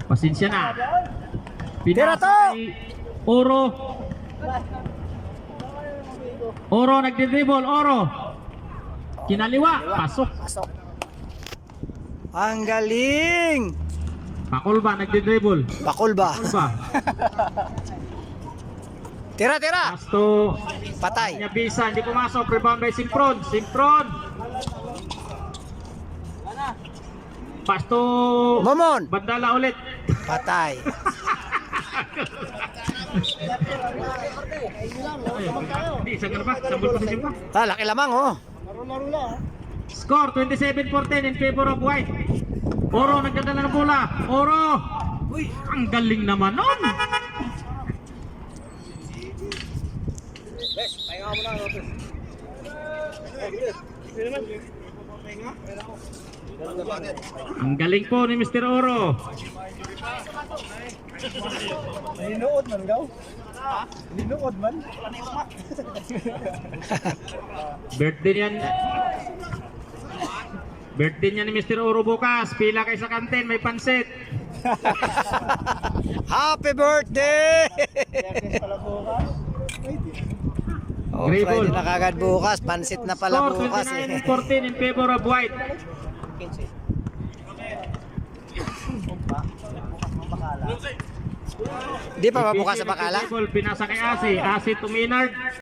Pasensya na. Tira to! Oro. Oro nagdi-dribble, Oro. Kinaliwa, pasok. Pasok. Ang galing! Pakulba nagdi-dribble. Bakol ba? Pakulba. Tira, tira! Pasto. Patay. Nyabisa, hindi pumasok. Rebound by Simpron. Simpron. Pasto. Momon! Bandala ulit. Patay. Hindi, isang ano ba? Sambol posisyon pa. Ah, laki lamang oh. Score 27-14 in favor of White. Oro nagdadala ng bola. Oro. Uy, ang galing naman nun. Ang galing po ni Mr. Oro. Ninuod man daw. Ninuod man. Birthday niyan. Birthday niya ni Mr. Oro bukas. Pila kay sa kantin, may pansit. Happy birthday! Oh, Grable. Friday na kagad bukas. Pansit na pala Score bukas eh. 29-14 in favor of White. Di pa ba bukas sa bakala? Pinasa kay Asi. Asi to Maynard.